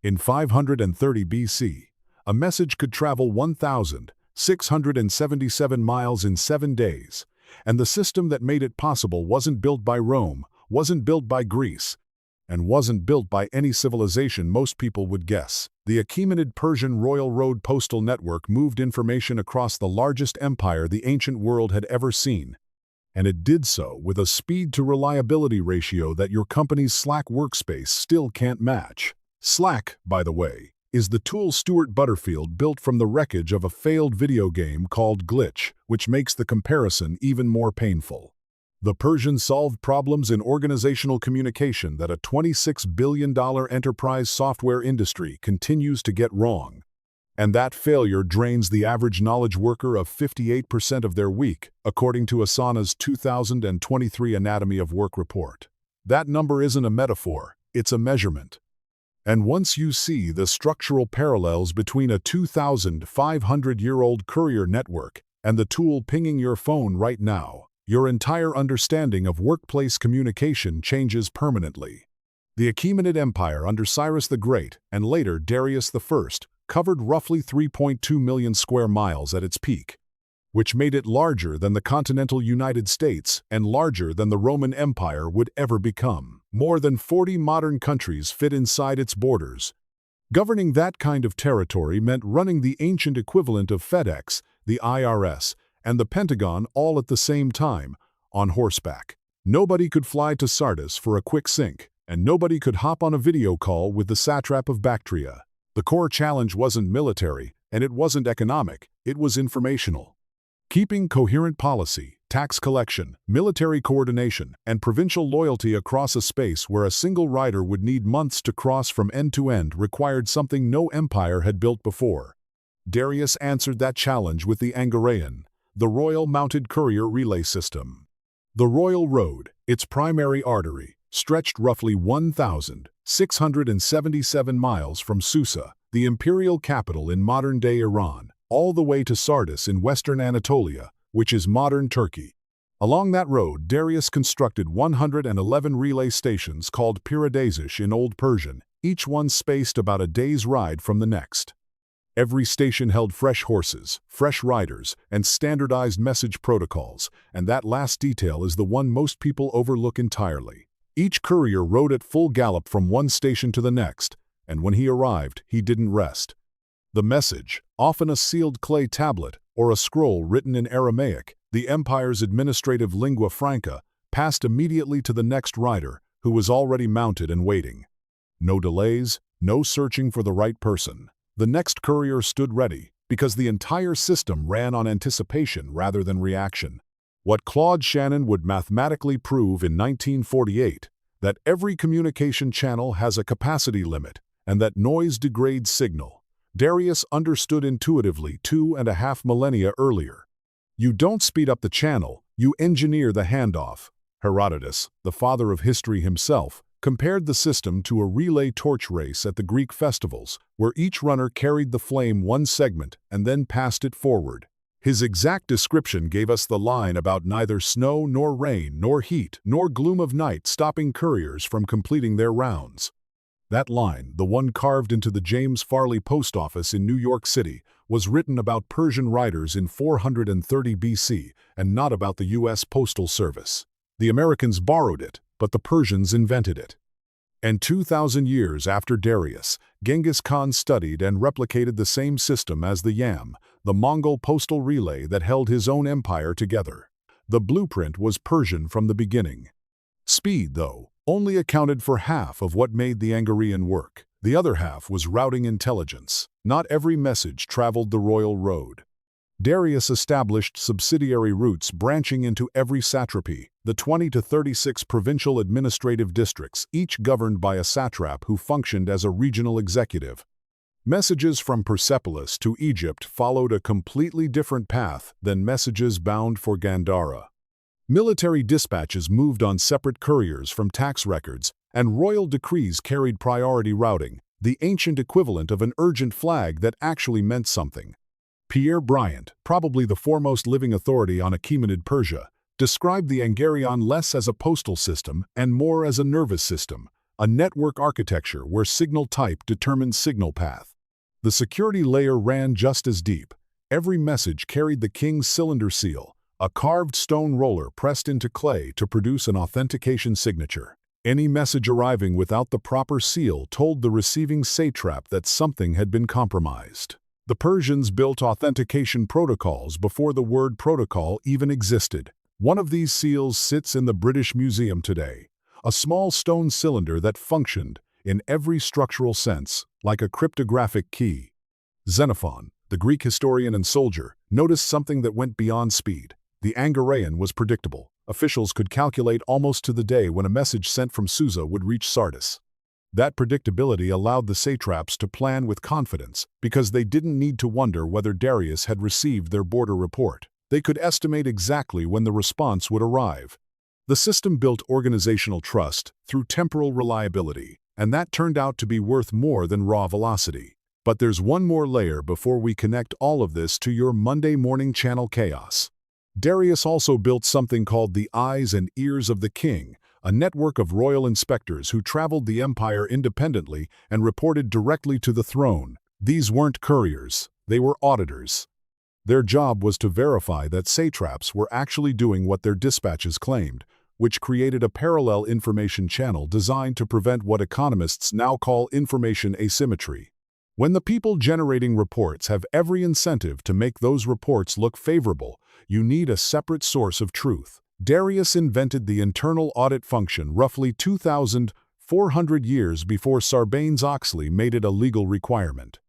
In 530 BC, a message could travel 1,677 miles in 7 days, and the system that made it possible wasn't built by Rome, wasn't built by Greece, and wasn't built by any civilization most people would guess. The Achaemenid Persian Royal Road Postal Network moved information across the largest empire the ancient world had ever seen. And it did so with a speed-to-reliability ratio that your company's Slack workspace still can't match. Slack, by the way, is the tool Stuart Butterfield built from the wreckage of a failed video game called Glitch, which makes the comparison even more painful. The Persians solved problems in organizational communication that a $26 billion enterprise software industry continues to get wrong. And that failure drains the average knowledge worker of 58% of their week, according to Asana's 2023 Anatomy of Work report. That number isn't a metaphor, it's a measurement. And once you see the structural parallels between a 2,500-year-old courier network and the tool pinging your phone right now, your entire understanding of workplace communication changes permanently. The Achaemenid Empire under Cyrus the Great, and later Darius I, covered roughly 3.2 million square miles at its peak, which made it larger than the continental United States and larger than the Roman Empire would ever become. More than 40 modern countries fit inside its borders. Governing that kind of territory meant running the ancient equivalent of FedEx, the IRS, and the Pentagon all at the same time, on horseback. Nobody could fly to Sardis for a quick sync, and nobody could hop on a video call with the satrap of Bactria. The core challenge wasn't military, and it wasn't economic, it was informational. Keeping coherent policy, tax collection, military coordination, and provincial loyalty across a space where a single rider would need months to cross from end to end required something no empire had built before. Darius answered that challenge with the Angaraean, the Royal Mounted Courier Relay System. The Royal Road, its primary artery, stretched roughly 1,677 miles from Susa, the imperial capital in modern-day Iran, all the way to Sardis in western Anatolia, which is modern Turkey. Along that road, Darius constructed 111 relay stations called Piradesish in Old Persian, each one spaced about a day's ride from the next. Every station held fresh horses, fresh riders, and standardized message protocols, and that last detail is the one most people overlook entirely. Each courier rode at full gallop from one station to the next, and when he arrived, he didn't rest. The message, often a sealed clay tablet or a scroll written in Aramaic, the empire's administrative lingua franca, passed immediately to the next rider, who was already mounted and waiting. No delays, no searching for the right person. The next courier stood ready, because the entire system ran on anticipation rather than reaction. What Claude Shannon would mathematically prove in 1948, that every communication channel has a capacity limit, and that noise degrades signal, Darius understood intuitively 2.5 millennia earlier. You don't speed up the channel, you engineer the handoff. Herodotus, the father of history himself, compared the system to a relay torch race at the Greek festivals, where each runner carried the flame one segment and then passed it forward. His exact description gave us the line about neither snow nor rain nor heat nor gloom of night stopping couriers from completing their rounds. That line, the one carved into the James Farley Post Office in New York City, was written about Persian riders in 430 BC and not about the U.S. Postal Service. The Americans borrowed it, but the Persians invented it. And 2,000 years after Darius, Genghis Khan studied and replicated the same system as the Yam, the Mongol postal relay that held his own empire together. The blueprint was Persian from the beginning. Speed, though, only accounted for half of what made the Angaraean work. The other half was routing intelligence. Not every message traveled the royal road. Darius established subsidiary routes branching into every satrapy, the 20 to 36 provincial administrative districts, each governed by a satrap who functioned as a regional executive. Messages from Persepolis to Egypt followed a completely different path than messages bound for Gandhara. Military dispatches moved on separate couriers from tax records, and royal decrees carried priority routing, the ancient equivalent of an urgent flag that actually meant something. Pierre Bryant, probably the foremost living authority on Achaemenid Persia, described the Angaraean less as a postal system and more as a nervous system, a network architecture where signal type determines signal path. The security layer ran just as deep. Every message carried the king's cylinder seal, a carved stone roller pressed into clay to produce an authentication signature. Any message arriving without the proper seal told the receiving satrap that something had been compromised. The Persians built authentication protocols before the word protocol even existed. One of these seals sits in the British Museum today, a small stone cylinder that functioned, in every structural sense, like a cryptographic key. Xenophon, the Greek historian and soldier, noticed something that went beyond speed. The Angaraean was predictable. Officials could calculate almost to the day when a message sent from Susa would reach Sardis. That predictability allowed the satraps to plan with confidence because they didn't need to wonder whether Darius had received their border report. They could estimate exactly when the response would arrive. The system built organizational trust through temporal reliability, and that turned out to be worth more than raw velocity. But there's one more layer before we connect all of this to your Monday morning channel chaos. Darius also built something called the Eyes and Ears of the King, a network of royal inspectors who traveled the empire independently and reported directly to the throne. These weren't couriers, they were auditors. Their job was to verify that satraps were actually doing what their dispatches claimed, which created a parallel information channel designed to prevent what economists now call information asymmetry. When the people generating reports have every incentive to make those reports look favorable, you need a separate source of truth. Darius invented the internal audit function roughly 2,400 years before Sarbanes-Oxley made it a legal requirement.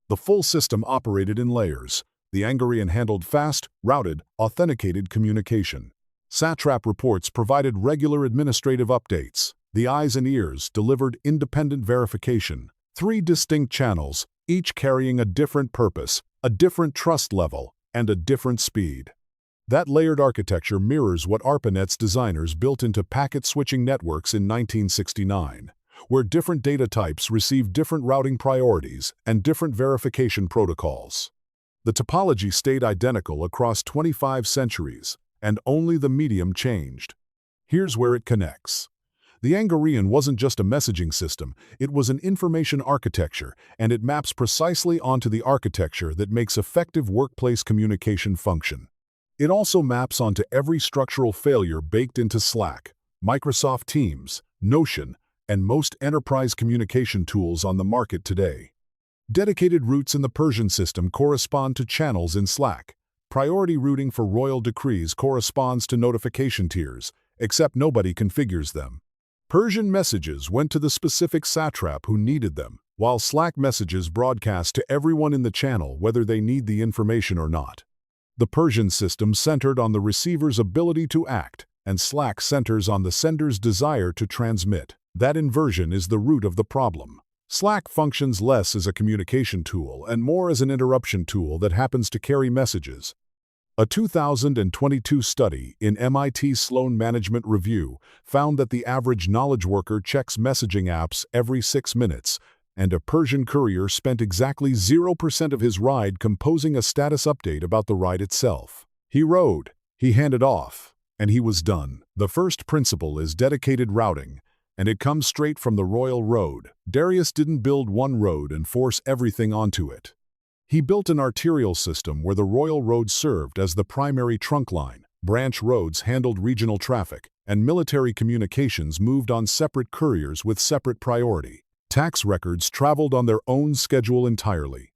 The full system operated in layers. The Angaraean handled fast, routed, authenticated communication. Satrap reports provided regular administrative updates. The Eyes and Ears delivered independent verification. 3 distinct channels, each carrying a different purpose, a different trust level, and a different speed. That layered architecture mirrors what ARPANET's designers built into packet switching networks in 1969, where different data types receive different routing priorities and different verification protocols. The topology stayed identical across 25 centuries, and only the medium changed. Here's where it connects. The Angaraean wasn't just a messaging system, it was an information architecture, and it maps precisely onto the architecture that makes effective workplace communication function. It also maps onto every structural failure baked into Slack, Microsoft Teams, Notion, and most enterprise communication tools on the market today. Dedicated routes in the Persian system correspond to channels in Slack. Priority routing for royal decrees corresponds to notification tiers, except nobody configures them. Persian messages went to the specific satrap who needed them, while Slack messages broadcast to everyone in the channel whether they need the information or not. The Persian system centered on the receiver's ability to act, and Slack centers on the sender's desire to transmit. That inversion is the root of the problem. Slack functions less as a communication tool and more as an interruption tool that happens to carry messages. A 2022 study in MIT Sloan Management Review found that the average knowledge worker checks messaging apps every 6 minutes, and a Persian courier spent exactly 0% of his ride composing a status update about the ride itself. He rode, he handed off, and he was done. The first principle is dedicated routing, and it comes straight from the royal road. Darius didn't build one road and force everything onto it. He built an arterial system where the royal road served as the primary trunk line, branch roads handled regional traffic, and military communications moved on separate couriers with separate priority. Tax records traveled on their own schedule entirely.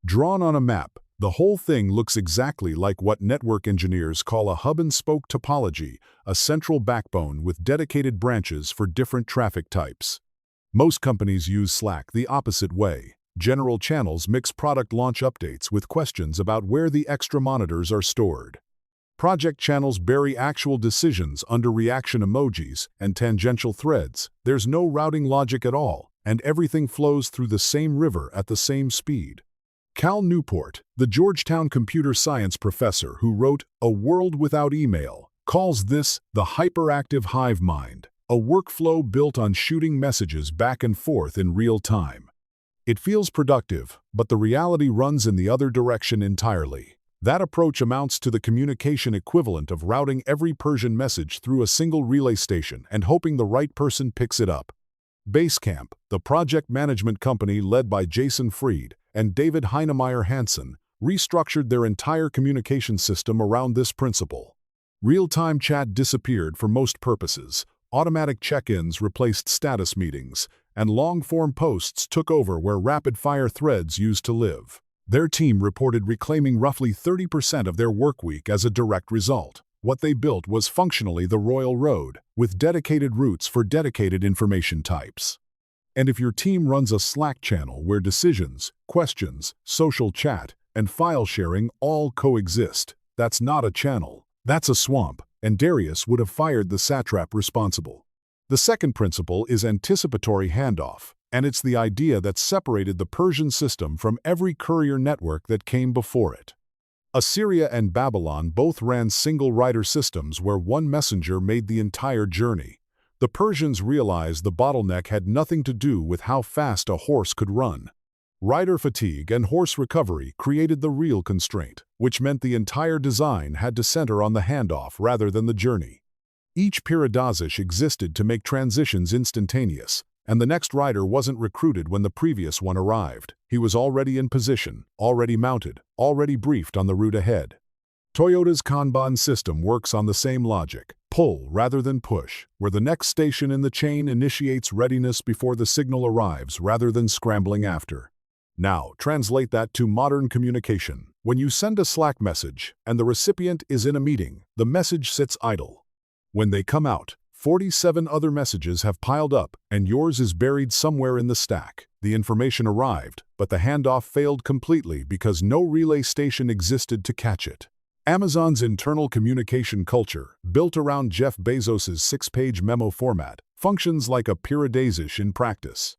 Drawn on a map, the whole thing looks exactly like what network engineers call a hub-and-spoke topology, a central backbone with dedicated branches for different traffic types. Most companies use Slack the opposite way. General channels mix product launch updates with questions about where the extra monitors are stored. Project channels bury actual decisions under reaction emojis and tangential threads. There's no routing logic at all, and everything flows through the same river at the same speed. Cal Newport, the Georgetown computer science professor who wrote A World Without Email, calls this the hyperactive hive mind, a workflow built on shooting messages back and forth in real time. It feels productive, but the reality runs in the other direction entirely. That approach amounts to the communication equivalent of routing every Persian message through a single relay station and hoping the right person picks it up. Basecamp, the project management company led by Jason Fried and David Heinemeier Hansen, restructured their entire communication system around this principle. Real-time chat disappeared for most purposes, automatic check-ins replaced status meetings, and long-form posts took over where rapid-fire threads used to live. Their team reported reclaiming roughly 30% of their workweek as a direct result. What they built was functionally the Royal Road, with dedicated routes for dedicated information types. And if your team runs a Slack channel where decisions, questions, social chat, and file sharing all coexist, that's not a channel, that's a swamp, and Darius would have fired the satrap responsible. The second principle is anticipatory handoff, and it's the idea that separated the Persian system from every courier network that came before it. Assyria and Babylon both ran single-rider systems where one messenger made the entire journey. The Persians realized the bottleneck had nothing to do with how fast a horse could run. Rider fatigue and horse recovery created the real constraint, which meant the entire design had to center on the handoff rather than the journey. Each Piradazish existed to make transitions instantaneous, and the next rider wasn't recruited when the previous one arrived. He was already in position, already mounted, already briefed on the route ahead. Toyota's Kanban system works on the same logic, pull rather than push, where the next station in the chain initiates readiness before the signal arrives rather than scrambling after. Now, translate that to modern communication. When you send a Slack message and the recipient is in a meeting, the message sits idle. When they come out, 47 other messages have piled up, and yours is buried somewhere in the stack. The information arrived, but the handoff failed completely because no relay station existed to catch it. Amazon's internal communication culture, built around Jeff Bezos's 6-page memo format, functions like a Piradazish in practice.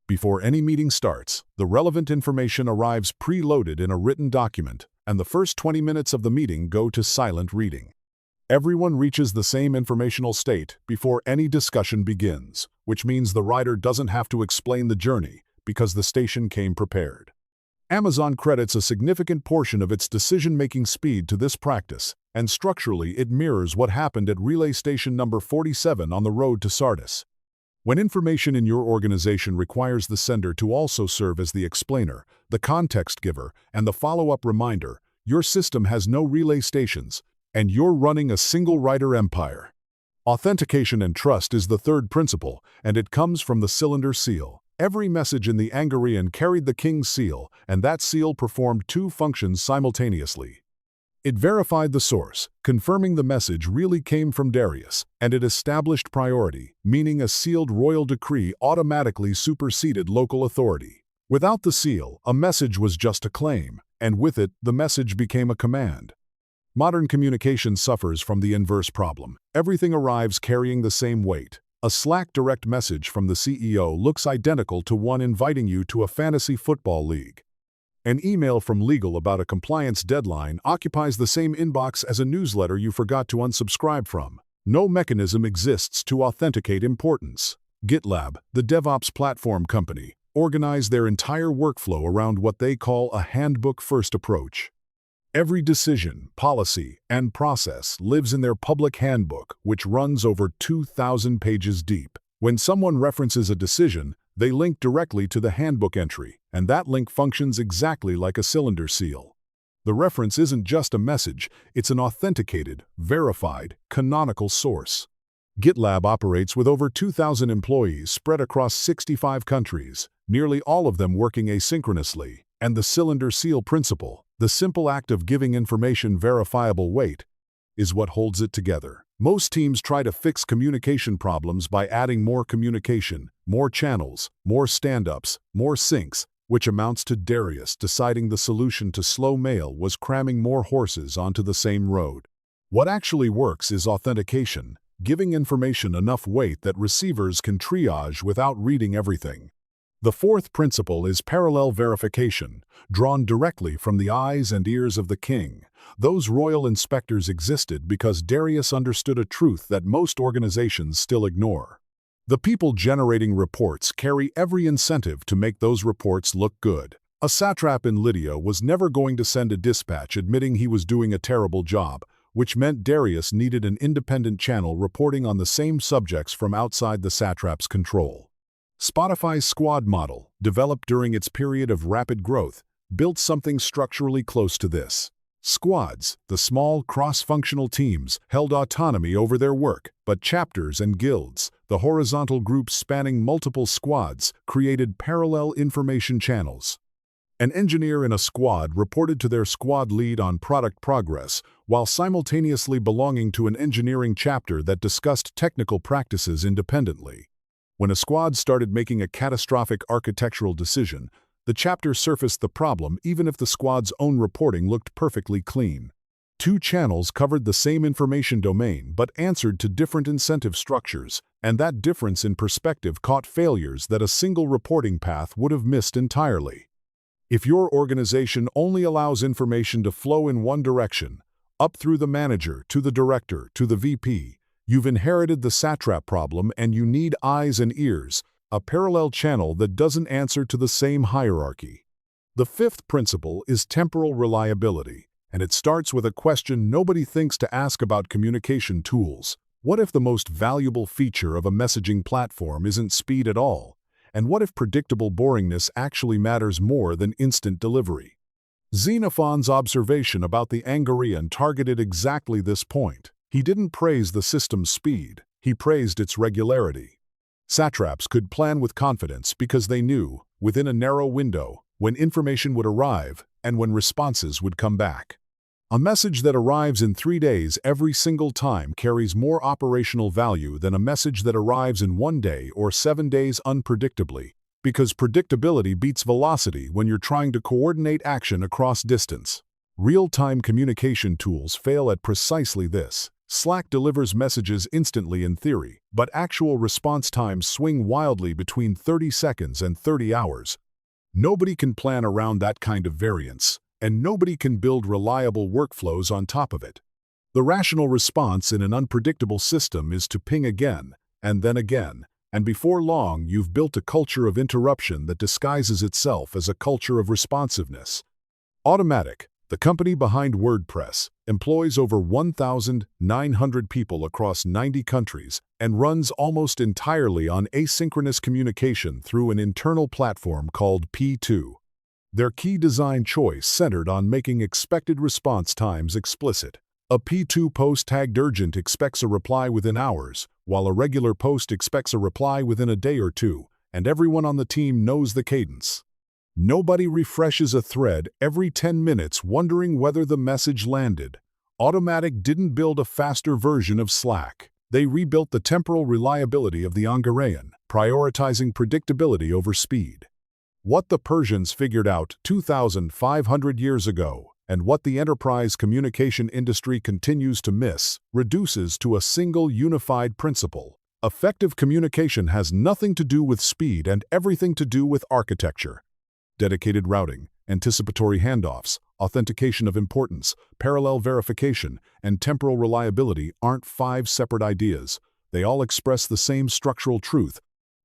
Before any meeting starts, the relevant information arrives preloaded in a written document, and the first 20 minutes of the meeting go to silent reading. Everyone reaches the same informational state before any discussion begins, which means the rider doesn't have to explain the journey because the station came prepared. Amazon credits a significant portion of its decision-making speed to this practice, and structurally it mirrors what happened at relay station number 47 on the road to Sardis. When information in your organization requires the sender to also serve as the explainer, the context giver, and the follow-up reminder, your system has no relay stations, and you're running a single-rider empire. Authentication and trust is the third principle, and it comes from the cylinder seal. Every message in the Angarian carried the king's seal, and that seal performed two functions simultaneously. It verified the source, confirming the message really came from Darius, and it established priority, meaning a sealed royal decree automatically superseded local authority. Without the seal, a message was just a claim, and with it, the message became a command. Modern communication suffers from the inverse problem. Everything arrives carrying the same weight. A Slack direct message from the CEO looks identical to one inviting you to a fantasy football league. An email from legal about a compliance deadline occupies the same inbox as a newsletter you forgot to unsubscribe from. No mechanism exists to authenticate importance. GitLab, the DevOps platform company, organized their entire workflow around what they call a handbook-first approach. Every decision, policy, and process lives in their public handbook, which runs over 2,000 pages deep. When someone references a decision, they link directly to the handbook entry, and that link functions exactly like a cylinder seal. The reference isn't just a message, it's an authenticated, verified, canonical source. GitLab operates with over 2,000 employees spread across 65 countries, nearly all of them working asynchronously, and the cylinder seal principle, the simple act of giving information verifiable weight, is what holds it together. Most teams try to fix communication problems by adding more communication, more channels, more stand-ups, more syncs, which amounts to Darius deciding the solution to slow mail was cramming more horses onto the same road. What actually works is authentication, giving information enough weight that receivers can triage without reading everything. The fourth principle is parallel verification, drawn directly from the eyes and ears of the king. Those royal inspectors existed because Darius understood a truth that most organizations still ignore. The people generating reports carry every incentive to make those reports look good. A satrap in Lydia was never going to send a dispatch admitting he was doing a terrible job, which meant Darius needed an independent channel reporting on the same subjects from outside the satrap's control. Spotify's squad model, developed during its period of rapid growth, built something structurally close to this. Squads, the small, cross-functional teams, held autonomy over their work, but chapters and guilds, the horizontal groups spanning multiple squads, created parallel information channels. An engineer in a squad reported to their squad lead on product progress, while simultaneously belonging to an engineering chapter that discussed technical practices independently. When a squad started making a catastrophic architectural decision, the chapter surfaced the problem even if the squad's own reporting looked perfectly clean. Two channels covered the same information domain but answered to different incentive structures, and that difference in perspective caught failures that a single reporting path would have missed entirely. If your organization only allows information to flow in one direction, up through the manager, to the director, to the VP, you've inherited the satrap problem and you need eyes and ears, a parallel channel that doesn't answer to the same hierarchy. The fifth principle is temporal reliability, and it starts with a question nobody thinks to ask about communication tools. What if the most valuable feature of a messaging platform isn't speed at all? And what if predictable boringness actually matters more than instant delivery? Xenophon's observation about the Angarian targeted exactly this point. He didn't praise the system's speed, he praised its regularity. Satraps could plan with confidence because they knew, within a narrow window, when information would arrive and when responses would come back. A message that arrives in 3 days every single time carries more operational value than a message that arrives in 1 day or 7 days unpredictably, because predictability beats velocity when you're trying to coordinate action across distance. Real-time communication tools fail at precisely this. Slack delivers messages instantly in theory, but actual response times swing wildly between 30 seconds and 30 hours. Nobody can plan around that kind of variance, and nobody can build reliable workflows on top of it. The rational response in an unpredictable system is to ping again, and before long you've built a culture of interruption that disguises itself as a culture of responsiveness. Automatic, the company behind WordPress, employs over 1,900 people across 90 countries and runs almost entirely on asynchronous communication through an internal platform called P2. Their key design choice centered on making expected response times explicit. A P2 post tagged urgent expects a reply within hours, while a regular post expects a reply within a day or two, and everyone on the team knows the cadence. Nobody refreshes a thread every 10 minutes wondering whether the message landed. Automatic didn't build a faster version of Slack. They rebuilt the temporal reliability of the Angarian, prioritizing predictability over speed. What the Persians figured out 2,500 years ago, and what the enterprise communication industry continues to miss, reduces to a single unified principle. Effective communication has nothing to do with speed and everything to do with architecture. Dedicated routing, anticipatory handoffs, authentication of importance, parallel verification, and temporal reliability aren't 5 separate ideas. They all express the same structural truth,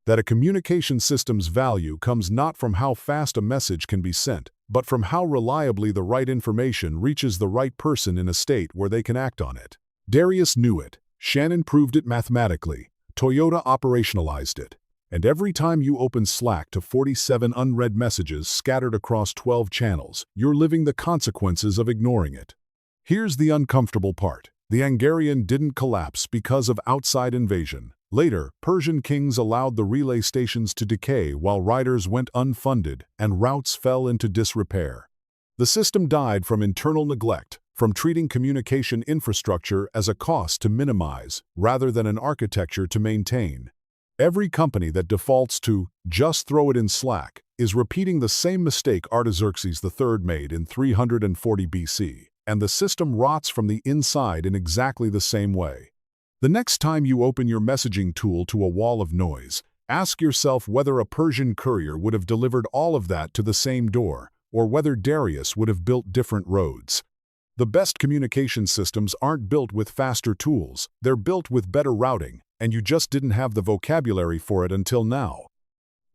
that a communication system's value comes not from how fast a message can be sent, but from how reliably the right information reaches the right person in a state where they can act on it. Darius knew it, Shannon proved it mathematically, Toyota operationalized it. And every time you open Slack to 47 unread messages scattered across 12 channels, you're living the consequences of ignoring it. Here's the uncomfortable part. The Angarian didn't collapse because of outside invasion. Later, Persian kings allowed the relay stations to decay while riders went unfunded and routes fell into disrepair. The system died from internal neglect, from treating communication infrastructure as a cost to minimize, rather than an architecture to maintain. Every company that defaults to just throw it in Slack is repeating the same mistake Artaxerxes III made in 340 BC, and the system rots from the inside in exactly the same way. The next time you open your messaging tool to a wall of noise, ask yourself whether a Persian courier would have delivered all of that to the same door, or whether Darius would have built different roads. The best communication systems aren't built with faster tools, they're built with better routing, and you just didn't have the vocabulary for it until now.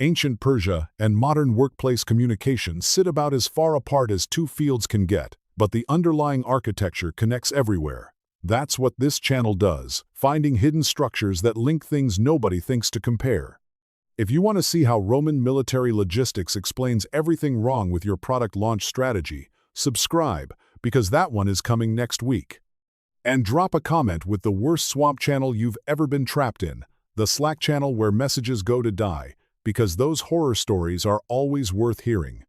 Ancient Persia and modern workplace communication sit about as far apart as 2 fields can get, but the underlying architecture connects everywhere. That's what this channel does, finding hidden structures that link things nobody thinks to compare. If you want to see how Roman military logistics explains everything wrong with your product launch strategy, subscribe, because that one is coming next week. And drop a comment with the worst swamp channel you've ever been trapped in, the Slack channel where messages go to die, because those horror stories are always worth hearing.